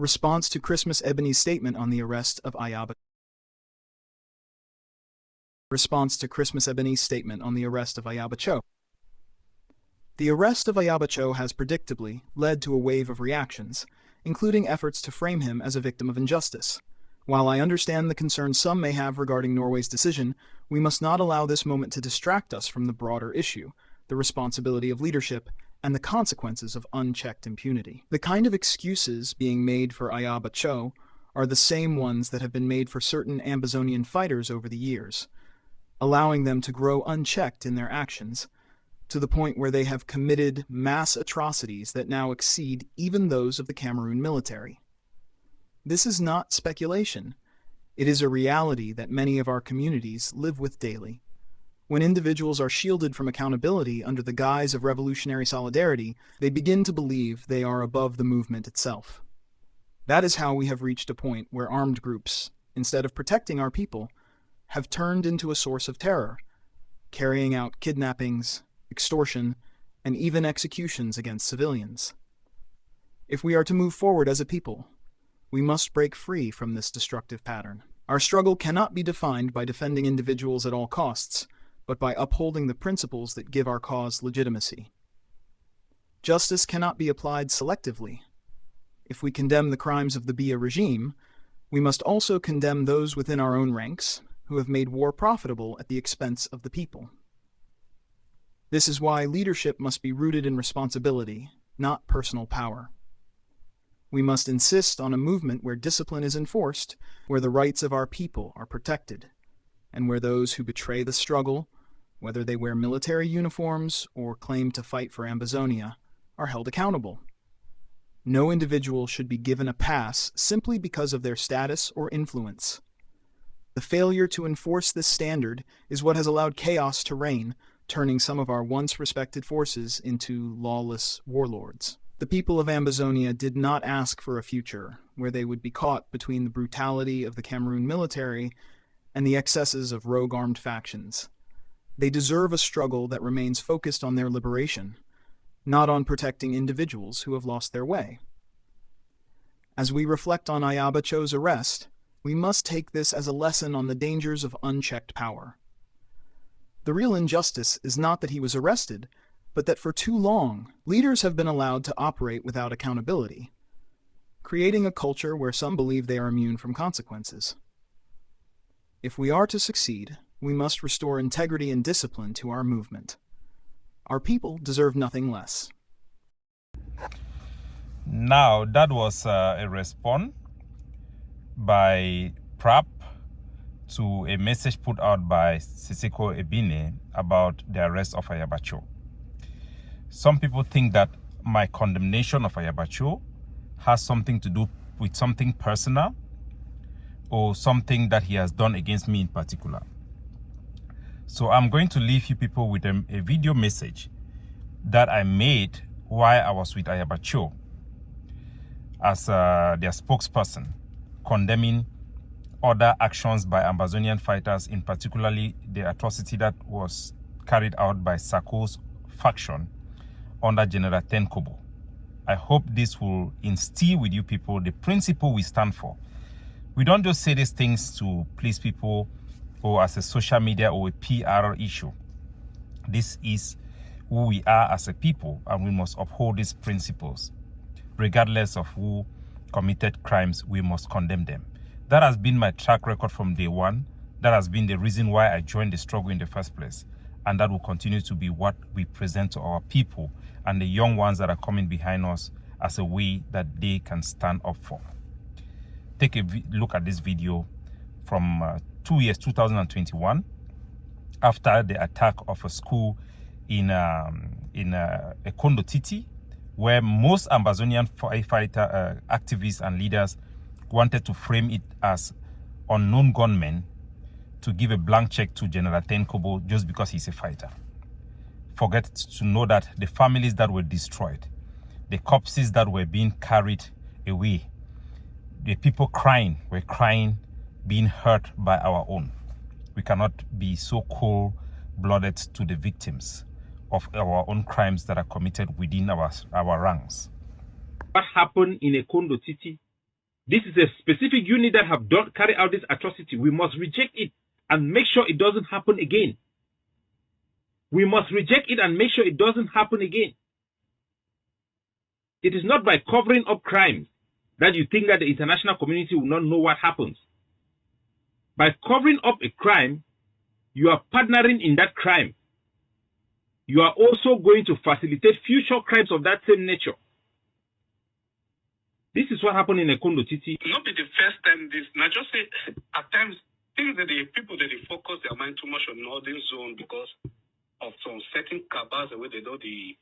Response to Chrismas Ebini's statement on the arrest of Ayaba. Response to Chrismas Ebini's statement on the arrest of Ayaba Cho. The arrest of Ayaba Cho has predictably led to a wave of reactions, including efforts to frame him as a victim of injustice. While I understand the concerns some may have regarding Norway's decision, we must not allow this moment to distract us from the broader issue, the responsibility of leadership, and the consequences of unchecked impunity. The kind of excuses being made for Ayaba Cho are the same ones that have been made for certain Ambazonian fighters over the years, allowing them to grow unchecked in their actions, to the point where they have committed mass atrocities that now exceed even those of the Cameroon military. This is not speculation. It is a reality that many of our communities live with daily. When individuals are shielded from accountability under the guise of revolutionary solidarity, they begin to believe they are above the movement itself. That is how we have reached a point where armed groups, instead of protecting our people, have turned into a source of terror, carrying out kidnappings, extortion, and even executions against civilians. If we are to move forward as a people, we must break free from this destructive pattern. Our struggle cannot be defined by defending individuals at all costs, but by upholding the principles that give our cause legitimacy. Justice cannot be applied selectively. If we condemn the crimes of the Biya regime, we must also condemn those within our own ranks who have made war profitable at the expense of the people. This is why leadership must be rooted in responsibility, not personal power. We must insist on a movement where discipline is enforced, where the rights of our people are protected, and where those who betray the struggle, whether they wear military uniforms or claim to fight for Ambazonia, are held accountable. No individual should be given a pass simply because of their status or influence. The failure to enforce this standard is what has allowed chaos to reign, turning some of our once respected forces into lawless warlords. The people of Ambazonia did not ask for a future where they would be caught between the brutality of the Cameroon military and the excesses of rogue armed factions. They deserve a struggle that remains focused on their liberation, not on protecting individuals who have lost their way. As we reflect on Ayaba Cho's arrest, we must take this as a lesson on the dangers of unchecked power. The real injustice is not that he was arrested, but that for too long, leaders have been allowed to operate without accountability, creating a culture where some believe they are immune from consequences. If we are to succeed, we must restore integrity and discipline to our movement. Our people deserve nothing less. Now, that was a response by Prap to a message put out by Sisiko Ebini about the arrest of Ayaba Cho. Some people think that my condemnation of Ayaba Cho has something to do with something personal or something that he has done against me in particular. So I'm going to leave you people with a video message that I made while I was with Ayaba Cho as their spokesperson, condemning other actions by Ambazonian fighters, in particularly the atrocity that was carried out by Sako's faction under General Tenkobo. I hope this will instill with you people the principle we stand for. We don't just say these things to please people or as a social media or a PR issue. This is who we are as a people, and we must uphold these principles. Regardless of who committed crimes, we must condemn them. That has been my track record from day one. That has been the reason why I joined the struggle in the first place. And that will continue to be what we present to our people and the young ones that are coming behind us as a way that they can stand up for. Take a look at this video from 2021, after the attack of a school in Ekondo Titi, where most Ambazonian fighter activists and leaders wanted to frame it as unknown gunmen to give a blank check to General Tenkobo just because he's a fighter. Forget to know that the families that were destroyed, the corpses that were being carried away, the people crying were crying, being hurt by our own. We cannot be so cold-blooded to the victims of our own crimes that are committed within our ranks. What happened in Ekondo Titi This is a specific unit that have carried out this atrocity. We must reject it and make sure it doesn't happen again. We must reject it and make sure it doesn't happen again. It is not by covering up crimes that you think that the international community will not know what happens. By covering up a crime, you are partnering in that crime. You are also going to facilitate future crimes of that same nature. This is what happened in Ekondo Titi. Not be the first time this. Now just say at times things that the people that they focus their mind too much on northern zone because of some certain cabals the way they know the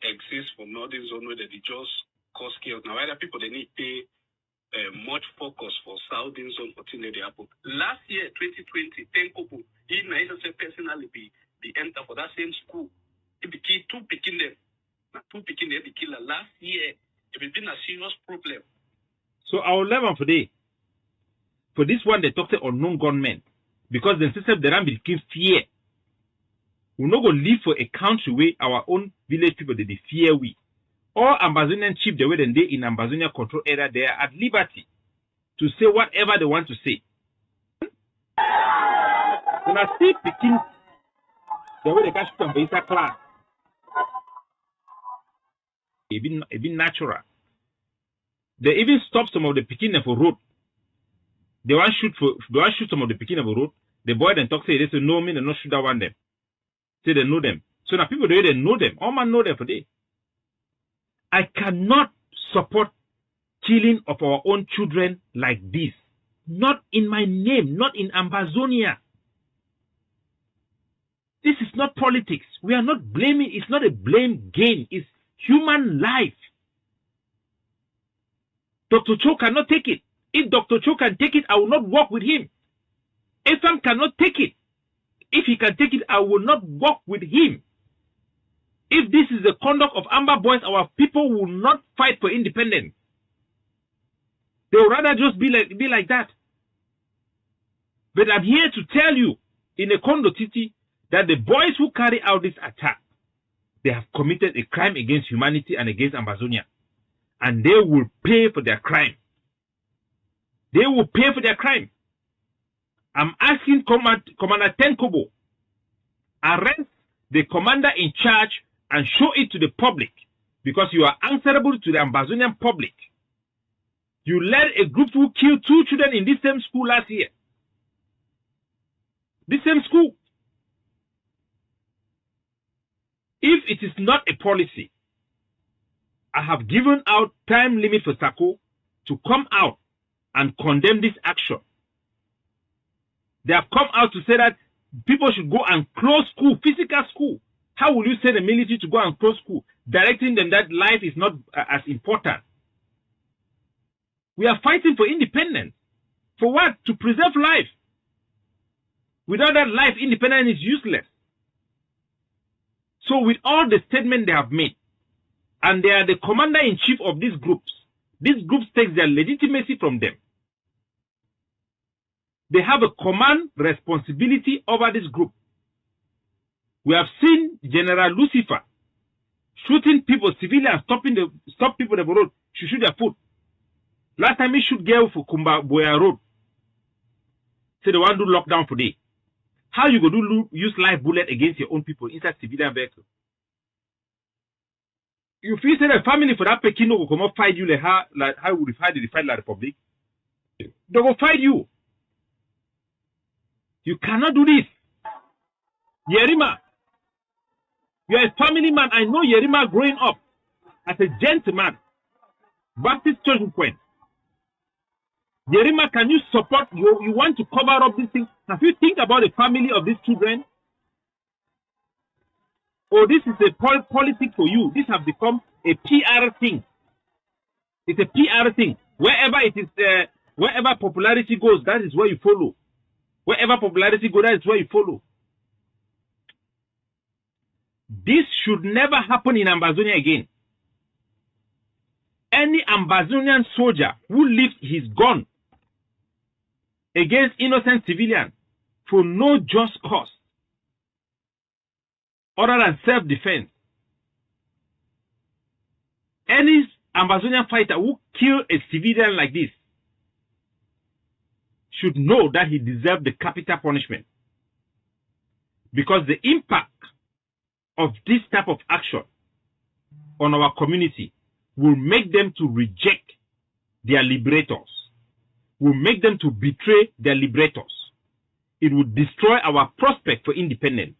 exist from northern zone where they just cause chaos. Now other people they need pay much focus for southern zone for things that they happen. Last year 2020, 10 people even I say personally be enter for that same school. It became two picking them. Now two picking them the killer last year. It's been a serious problem. So our level today, for this one, they talk to unknown gunmen because the system they don't become fear. We're not going to live for a country where our own village people they fear we. All Amazonian chiefs the way they in Amazonia control area they are at liberty to say whatever they want to say. When I see picking the way they can shoot on the class. It been natural. They even stop some of the picking for road. They want shoot some of the picking of road. The boy then talk say they say no me they not shoot that one them. Say they know them. So now people they know them. All man know them for day. I cannot support killing of our own children like this. Not in my name, not in Amazonia. This is not politics. We are not blaming. It's not a blame game. It's human life. Dr. Cho cannot take it. If Dr. Cho can take it, I will not work with him. Efam cannot take it. If he can take it, I will not work with him. If this is the conduct of Amber Boys, our people will not fight for independence. They would rather just be like that. But I'm here to tell you, in Ekondo Titi, that the boys who carry out this attack, they have committed a crime against humanity and against Amazonia. And they will pay for their crime. They will pay for their crime. I'm asking Commander Tenkobo, arrest the commander in charge and show it to the public because you are answerable to the Amazonian public. You led a group who killed 2 children in this same school last year. This same school. If it is not a policy, I have given out time limit for SACO to come out and condemn this action. They have come out to say that people should go and close school, physical school. How will you send the military to go and close school, directing them that life is not as important? We are fighting for independence. For what? To preserve life. Without that life, independence is useless. So with all the statements they have made, and they are the commander-in-chief of these groups take their legitimacy from them. They have a command responsibility over this group. We have seen General Lucifer shooting people, civilians, stop people on the road, shoot their foot. Last time he shoot girl for Kumbaboya Road. Say they want to do lockdown for day. How you go do use live bullet against your own people inside civilian vehicle? You feel say the family for that Pekino will come up fight you like how would fight the fight la Republic? They will fight you. You cannot do this. Yerima, you are a family man. I know Yerima growing up as a gentleman. Baptist Church Point. Yerima, can you support you want to cover up this thing? Have you think about the family of these children? Or this is a politics for you. This has become a PR thing. It's a PR thing. Wherever it is, wherever popularity goes, that is where you follow. Wherever popularity goes, that is where you follow. This should never happen in Amazonia again. Any Amazonian soldier who lifts his gun against innocent civilians for no just cause other than self-defense, any Amazonian fighter who killed a civilian like this should know that he deserves the capital punishment. Because the impact of this type of action on our community will make them to reject their liberators, will make them to betray their liberators. It will destroy our prospect for independence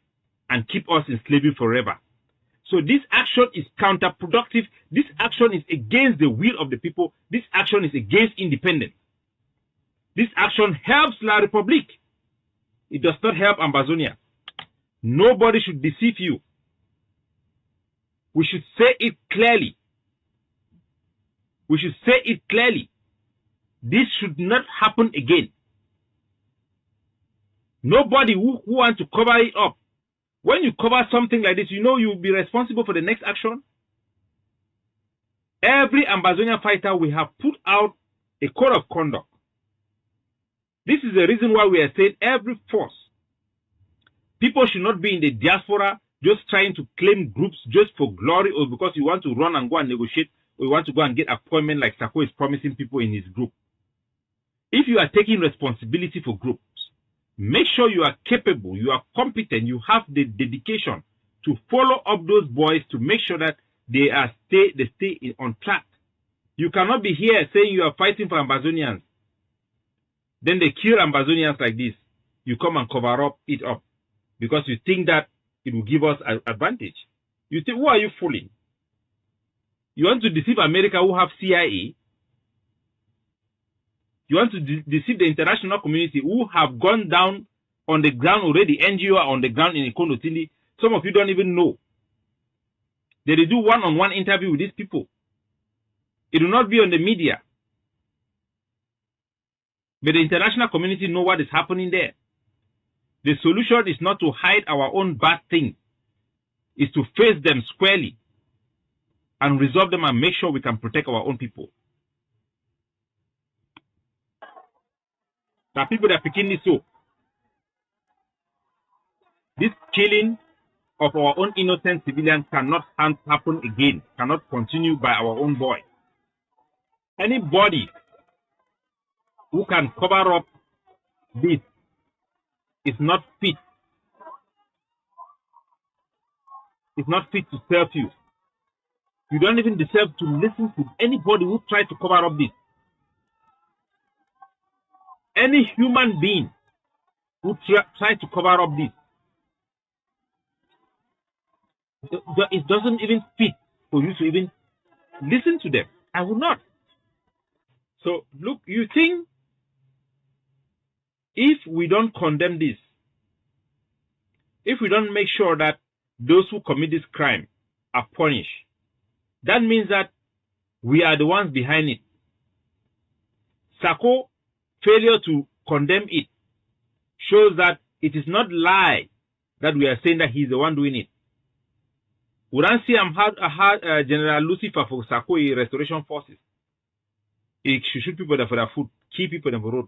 and keep us in slavery forever. So this action is counterproductive. This action is against the will of the people. This action is against independence. This action helps La Republique. It does not help Ambazonia. Nobody should deceive you. We should say it clearly. We should say it clearly. This should not happen again. Nobody who wants to cover it up. When you cover something like this, you know you will be responsible for the next action. Every Ambazonian fighter, we have put out a code of conduct. This is the reason why we are saying every force. People should not be in the diaspora just trying to claim groups just for glory or because you want to run and go and negotiate or you want to go and get appointment like Sako is promising people in his group. If you are taking responsibility for groups, make sure you are capable, you are competent, you have the dedication to follow up those boys to make sure that they stay on track. You cannot be here saying you are fighting for Ambazonians. Then they kill Ambazonians like this. You come and cover it up because you think that it will give us an advantage. You think, who are you fooling? You want to deceive America who have CIA? You want to deceive the international community who have gone down on the ground already, NGO are on the ground in Ikondotili. Some of you don't even know. They do one-on-one interview with these people. It will not be on the media. But the international community know what is happening there. The solution is not to hide our own bad things. It's to face them squarely and resolve them and make sure we can protect our own people. The people that are picking this up. This killing of our own innocent civilians cannot happen again, cannot continue by our own boy. Anybody who can cover up this is not fit. It's not fit to serve you. You don't even deserve to listen to anybody who tries to cover up this. Any human being who tries to cover up this, it doesn't even fit for you to even listen to them. I will not. So, look, you think if we don't condemn this, if we don't make sure that those who commit this crime are punished, that means that we are the ones behind it. Sako failure to condemn it shows that it is not lie that we are saying that he's the one doing it. Uransi General Lucifer for Sako Restoration Forces. He should shoot people there for their food, keep people on the road.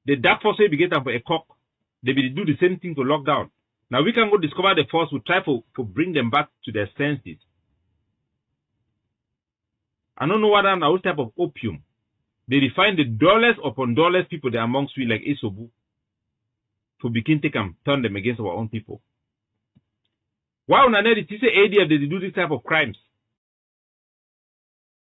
The dark force will be getting for a cock. They will do the same thing to lockdown. Now we can go discover the force. We try to bring them back to their senses. I don't know what other type of opium. They refine the dollars upon dollars people there amongst we like Isobu to begin take and turn them against our own people. Why on an ADF they do this type of crimes?